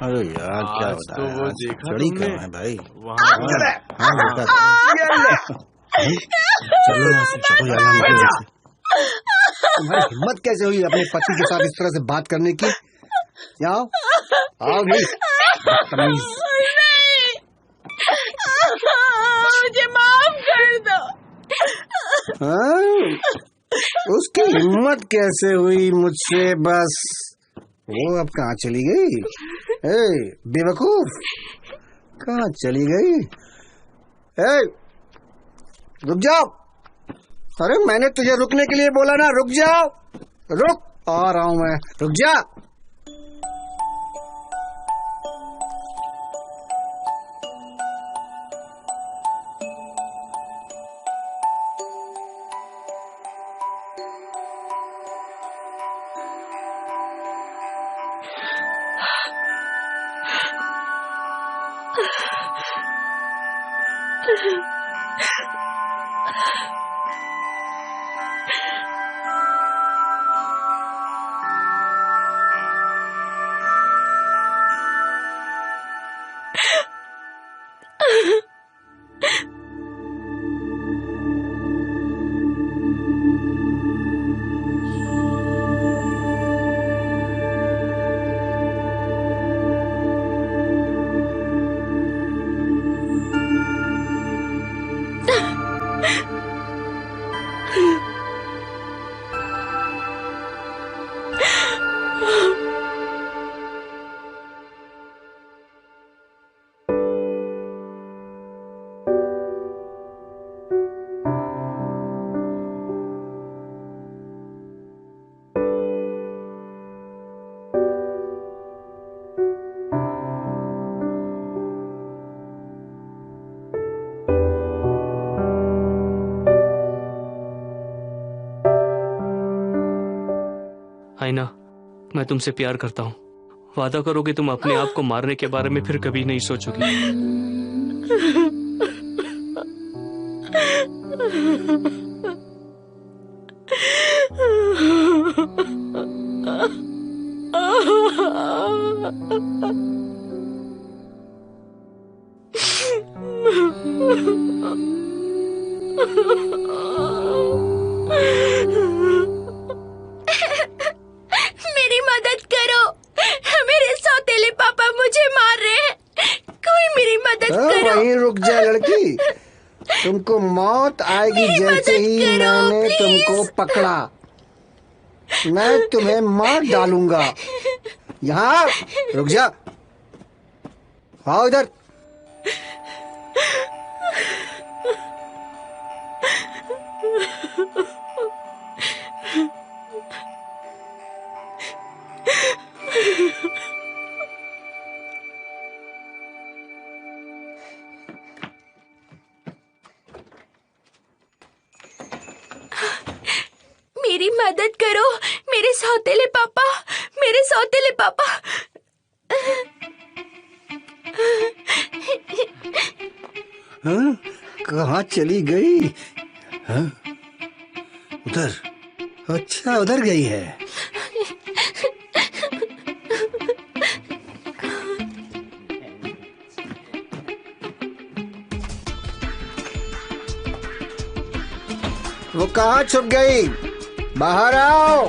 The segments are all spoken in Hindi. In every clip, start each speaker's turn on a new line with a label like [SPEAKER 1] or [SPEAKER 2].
[SPEAKER 1] अरे यार क्या होता है?
[SPEAKER 2] वो देखा
[SPEAKER 1] चढ़ी
[SPEAKER 2] तुमने?
[SPEAKER 1] कहाँ है भाई?
[SPEAKER 2] वहाँ
[SPEAKER 1] चलो यहाँ से, चलो यार, यहाँ निकलो यहाँ से।
[SPEAKER 3] तुम्हारी हिम्मत कैसे हुई अपने पति के साथ इस तरह से बात करने की? आओ आओ नहीं, बदतमीज।
[SPEAKER 4] मुझे माफ कर दो।
[SPEAKER 3] हाँ? उसकी हिम्मत कैसे हुई मुझसे? बस वो अब कहाँ चली गई? ए बेवकूफ, कहाँ चली गई? ए रुक जाओ। अरे मैंने तुझे रुकने के लिए बोला ना, रुक जाओ। रुक, आ रहा हूँ मैं, रुक जा।
[SPEAKER 5] आईना, मैं तुमसे प्यार करता हूँ। वादा करो कि तुम अपने आप को मारने के बारे में फिर कभी नहीं सोचोगी।
[SPEAKER 4] मेरी मदद करो, मेरे सौतेले पापा मुझे मार रहे हैं। कोई मेरी मदद करो।
[SPEAKER 3] वहीं रुक जा लड़की, तुमको मौत आएगी जैसे ही मैंने तुमको पकड़ा। मैं तुम्हें मार डालूंगा। यहाँ रुक जा, आओ इधर।
[SPEAKER 4] मेरी मदद करो, मेरे सौतेले पापा, मेरे सौतेले पापा।
[SPEAKER 3] हाँ? कहाँ चली गई? हाँ? उधर, अच्छा उधर गई है। वो कहाँ छुप गई? बाहर आओ।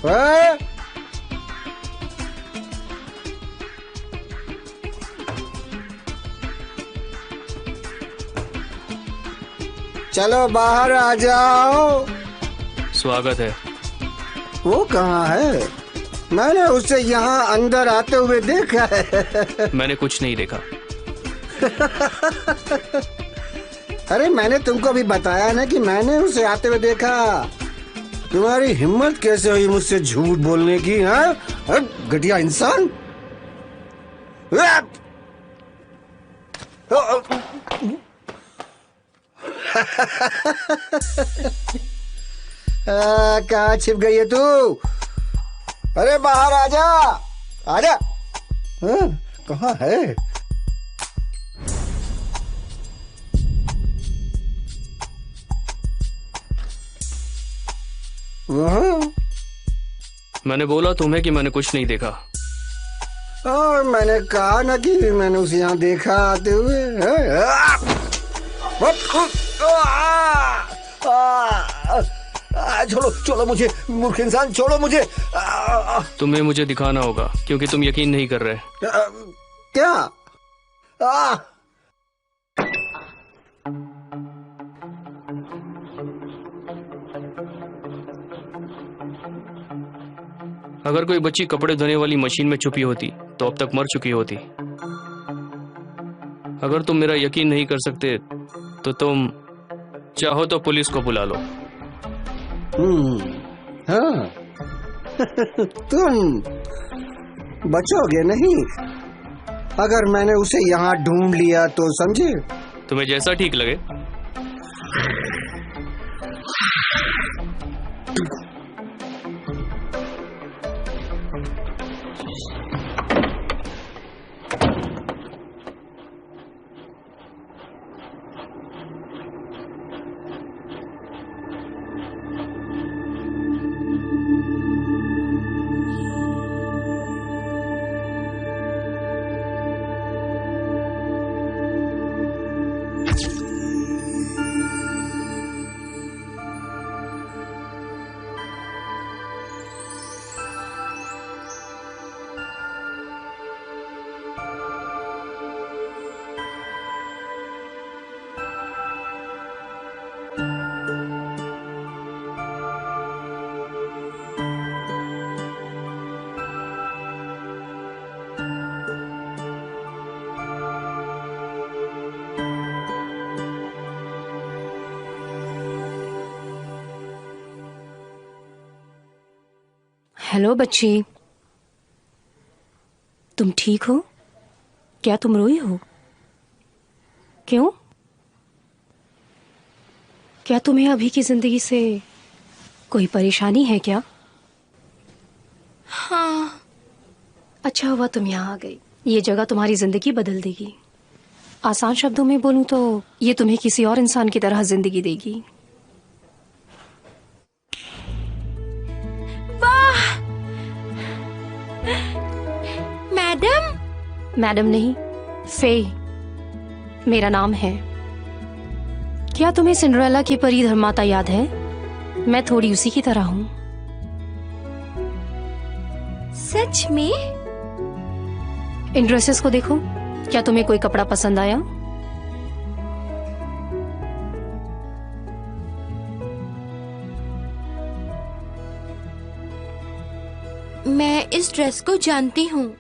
[SPEAKER 3] हाँ? चलो बाहर आ जाओ।
[SPEAKER 5] स्वागत है।
[SPEAKER 3] वो कहाँ है? मैंने उसे यहाँ अंदर आते हुए देखा है।
[SPEAKER 5] मैंने कुछ नहीं देखा।
[SPEAKER 3] अरे मैंने तुमको अभी बताया ना कि मैंने उसे आते हुए देखा। तुम्हारी हिम्मत कैसे हुई मुझसे झूठ बोलने की? हाँ, घटिया इंसान। कहाँ छिप गई है तू? अरे बाहर आजा, आजा। हाँ, कहाँ है? वहाँ।
[SPEAKER 5] मैंने बोला तुम्हें कि मैंने कुछ नहीं देखा।
[SPEAKER 3] और मैंने कहा ना कि मैंने उसे यहाँ देखा आते हुए। छोड़ो छोड़ो मुझे, मूर्ख इंसान, छोड़ो मुझे।
[SPEAKER 5] तुम्हें मुझे दिखाना होगा क्योंकि तुम यकीन नहीं कर रहे।
[SPEAKER 3] क्या?
[SPEAKER 5] अगर कोई बच्ची कपड़े धोने वाली मशीन में छुपी होती तो अब तक मर चुकी होती। अगर तुम मेरा यकीन नहीं कर सकते तो तुम चाहो तो पुलिस को बुला लो।
[SPEAKER 3] हाँ। तुम बचोगे नहीं अगर मैंने उसे यहाँ ढूंढ लिया तो, समझे?
[SPEAKER 5] तुम्हें जैसा ठीक लगे।
[SPEAKER 2] हेलो बच्ची, तुम ठीक हो? क्या तुम रोई हो? क्यों? क्या तुम्हें अभी की जिंदगी से कोई परेशानी है क्या?
[SPEAKER 4] हाँ।
[SPEAKER 2] अच्छा हुआ तुम यहाँ आ गई। ये जगह तुम्हारी जिंदगी बदल देगी। आसान शब्दों में बोलूं तो ये तुम्हें किसी और इंसान की तरह जिंदगी देगी।
[SPEAKER 4] मैडम?
[SPEAKER 2] मैडम नहीं, फे मेरा नाम है। क्या तुम्हें सिंड्रेला की परी धर्माता याद है? मैं थोड़ी उसी की तरह हूँ।
[SPEAKER 4] सच में?
[SPEAKER 2] इन ड्रेसेस को देखो, क्या तुम्हें कोई कपड़ा पसंद आया?
[SPEAKER 4] मैं इस ड्रेस को जानती हूँ।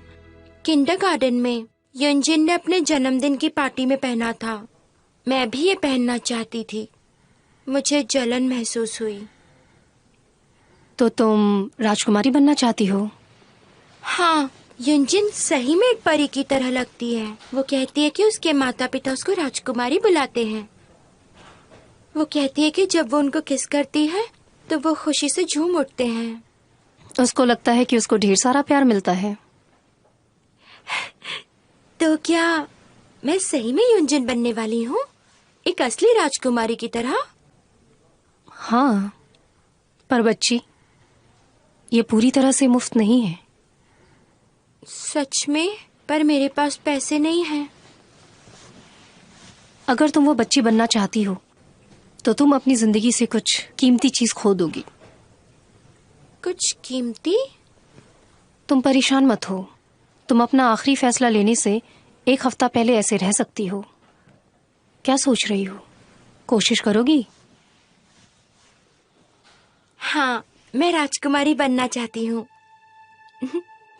[SPEAKER 4] किंडरगार्टन में युनजिन ने अपने जन्मदिन की पार्टी में पहना था। मैं भी ये पहनना चाहती थी। मुझे जलन महसूस हुई।
[SPEAKER 2] तो तुम राजकुमारी बनना चाहती हो?
[SPEAKER 4] हाँ, युनजिन सही में एक परी की तरह लगती है। वो कहती है कि उसके माता पिता उसको राजकुमारी बुलाते हैं। वो कहती है कि जब वो उनको किस करती है तो वो खुशी से झूम उठते हैं।
[SPEAKER 2] उसको लगता है कि उसको ढेर सारा प्यार मिलता है।
[SPEAKER 4] तो क्या मैं सही में युनजिन बनने वाली हूँ, एक असली राजकुमारी की तरह?
[SPEAKER 2] हाँ, पर बच्ची, ये पूरी तरह से मुफ्त नहीं है।
[SPEAKER 4] सच में? पर मेरे पास पैसे नहीं हैं।
[SPEAKER 2] अगर तुम वो बच्ची बनना चाहती हो तो तुम अपनी जिंदगी से कुछ कीमती चीज खो दोगी।
[SPEAKER 4] कुछ कीमती?
[SPEAKER 2] तुम परेशान मत हो, तुम अपना आखिरी फैसला लेने से 1 हफ्ता पहले ऐसे रह सकती हो। क्या सोच रही हो, कोशिश करोगी?
[SPEAKER 4] हाँ, मैं राजकुमारी बनना चाहती हूँ।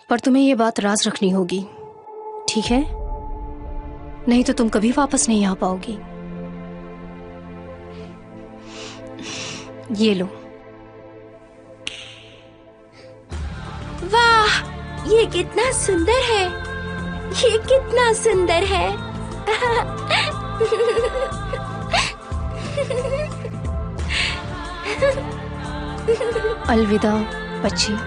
[SPEAKER 2] पर तुम्हें ये बात राज रखनी होगी, ठीक है? नहीं तो तुम कभी वापस नहीं आ पाओगी। ये लो।
[SPEAKER 4] वाह, ये कितना सुंदर है, ये कितना सुंदर है।
[SPEAKER 2] अलविदा बच्ची।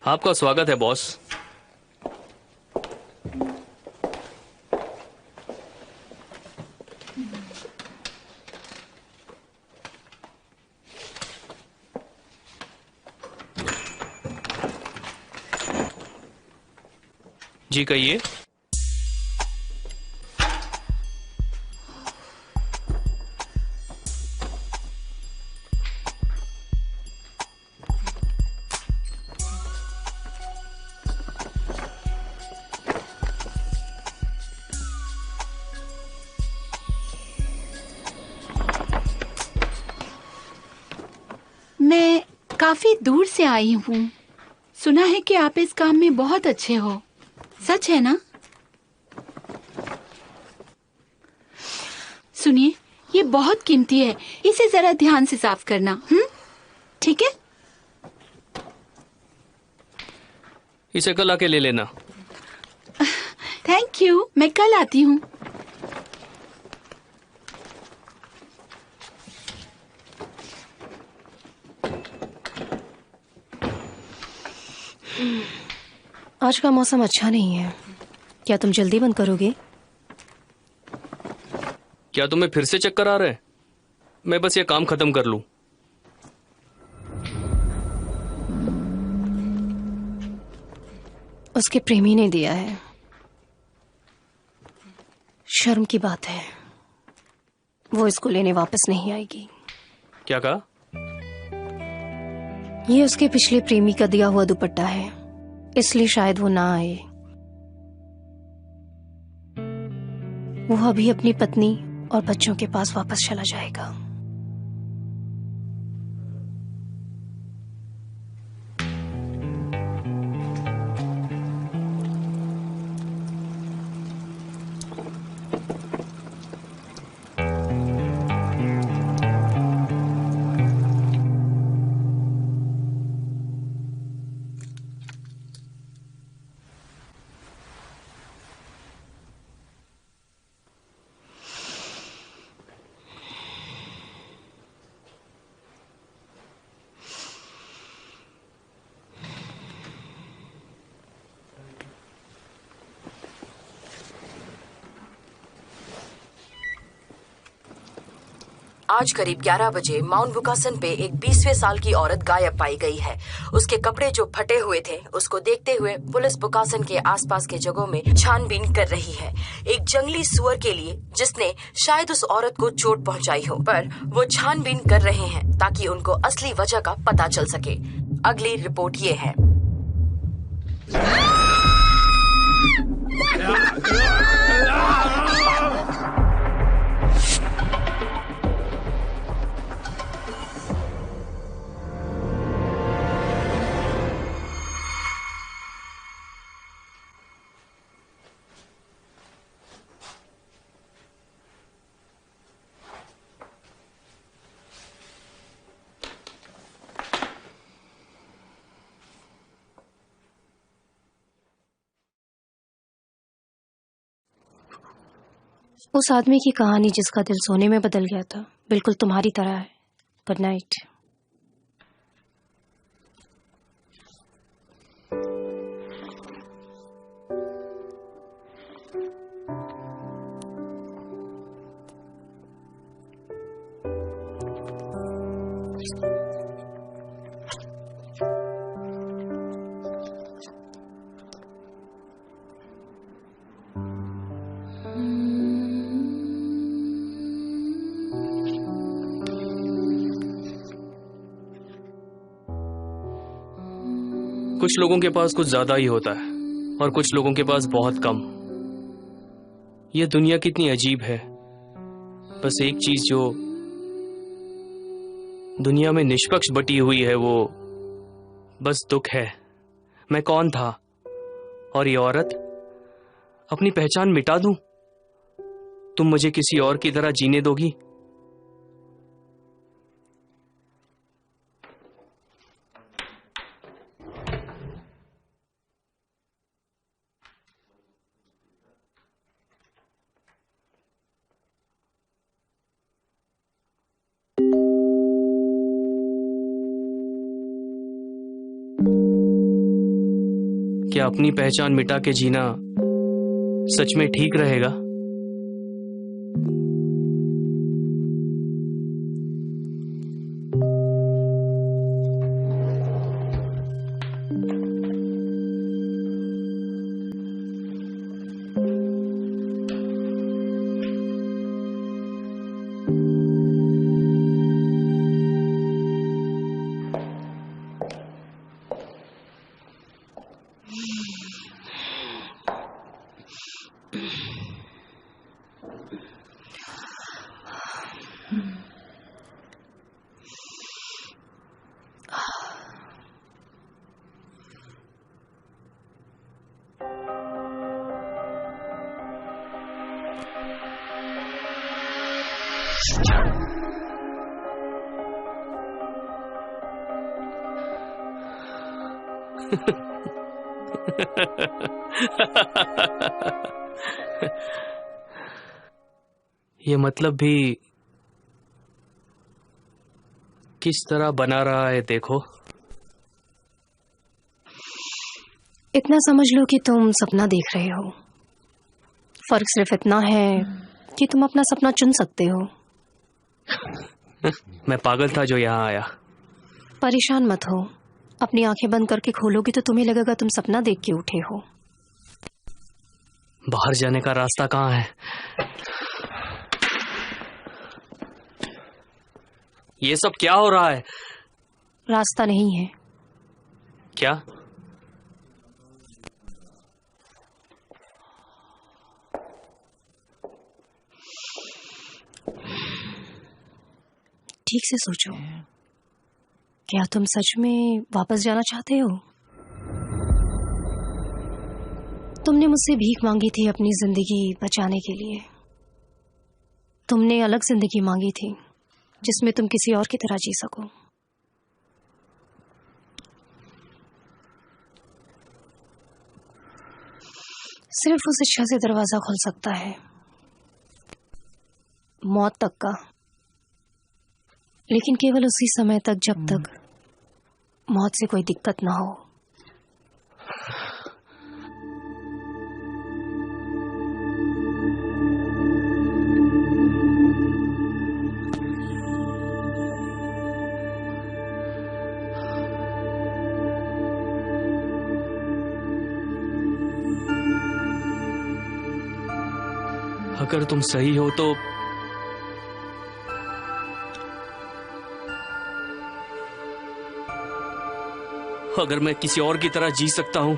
[SPEAKER 5] आपका स्वागत है बॉस। जी कहिए।
[SPEAKER 6] मैं काफी दूर से आई हूँ। सुना है कि आप इस काम में बहुत अच्छे हो, सच है ना? सुनिए, ये बहुत कीमती है, इसे जरा ध्यान से साफ करना, ठीक है?
[SPEAKER 5] इसे कल आके ले लेना।
[SPEAKER 6] थैंक यू, मैं कल आती हूँ।
[SPEAKER 2] आज का मौसम अच्छा नहीं है, क्या तुम जल्दी बंद करोगे?
[SPEAKER 5] क्या तुम्हें फिर से चक्कर आ रहे हैं? मैं बस ये काम खत्म कर लूं।
[SPEAKER 2] उसके प्रेमी ने दिया है। शर्म की बात है, वो इसको लेने वापस नहीं आएगी।
[SPEAKER 5] क्या कहा?
[SPEAKER 2] ये उसके पिछले प्रेमी का दिया हुआ दुपट्टा है, इसलिए शायद वो ना आए। वो अभी अपनी पत्नी और बच्चों के पास वापस चला जाएगा।
[SPEAKER 7] आज करीब 11 बजे माउंट बुकासन पे एक 20वें साल की औरत गायब पाई गई है। उसके कपड़े जो फटे हुए थे, उसको देखते हुए पुलिस बुकासन के आसपास के जगहों में छानबीन कर रही है, एक जंगली सुअर के लिए जिसने शायद उस औरत को चोट पहुंचाई हो। पर वो छानबीन कर रहे हैं ताकि उनको असली वजह का पता चल सके। अगली रिपोर्ट ये है।
[SPEAKER 2] उस आदमी की कहानी जिसका दिल सोने में बदल गया था बिल्कुल तुम्हारी तरह है। Good night.
[SPEAKER 5] कुछ लोगों के पास कुछ ज्यादा ही होता है और कुछ लोगों के पास बहुत कम। ये दुनिया कितनी अजीब है। बस एक चीज जो दुनिया में निष्पक्ष बटी हुई है वो बस दुख है। मैं कौन था और ये औरत, अपनी पहचान मिटा दूं? तुम मुझे किसी और की तरह जीने दोगी? क्या अपनी पहचान मिटा के जीना सच में ठीक रहेगा? ये मतलब भी किस तरह बना रहा है देखो।
[SPEAKER 2] इतना समझ लो कि तुम सपना देख रहे हो। फर्क सिर्फ इतना है कि तुम अपना सपना चुन सकते हो।
[SPEAKER 5] मैं पागल था जो यहाँ आया।
[SPEAKER 2] परेशान मत हो, अपनी आंखें बंद करके खोलोगी तो तुम्हें लगेगा तुम सपना देख के उठे हो।
[SPEAKER 5] बाहर जाने का रास्ता कहाँ है? ये सब क्या हो रहा है?
[SPEAKER 2] रास्ता नहीं है।
[SPEAKER 5] क्या?
[SPEAKER 2] ठीक से सोचो, क्या तुम सच में वापस जाना चाहते हो? तुमने मुझसे भीख मांगी थी अपनी जिंदगी बचाने के लिए। तुमने अलग जिंदगी मांगी थी जिसमें तुम किसी और की तरह जी सको। सिर्फ उस इच्छा से दरवाजा खुल सकता है, मौत तक का, लेकिन केवल उसी समय तक जब तक मौत से कोई दिक्कत ना हो।
[SPEAKER 5] अगर तुम सही हो तो अगर मैं किसी और की तरह जी सकता हूं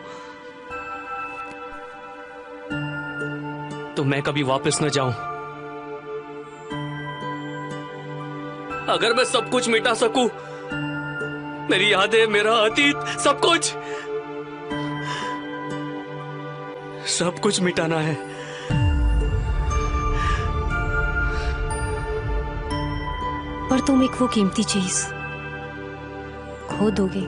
[SPEAKER 5] तो मैं कभी वापस न जाऊं। अगर मैं सब कुछ मिटा सकूं, मेरी यादें, मेरा अतीत, सब कुछ मिटाना है।
[SPEAKER 2] पर तुम एक वो कीमती चीज खो दोगे।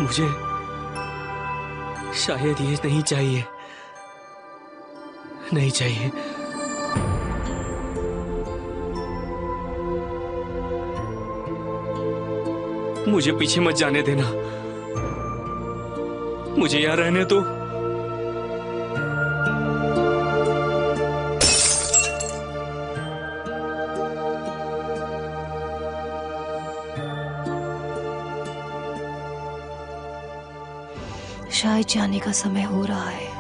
[SPEAKER 5] मुझे शायद ये नहीं चाहिए। नहीं चाहिए। मुझे पीछे मत जाने देना, मुझे यहाँ रहने दो।
[SPEAKER 2] शायद जाने का समय हो रहा है।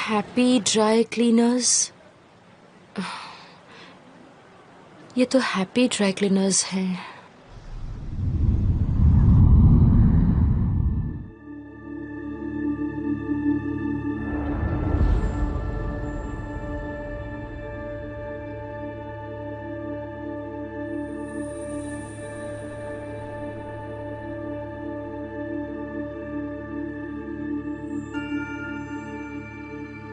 [SPEAKER 7] Happy dry cleaners. ये तो हैप्पी ड्राई क्लीनर्स हैं।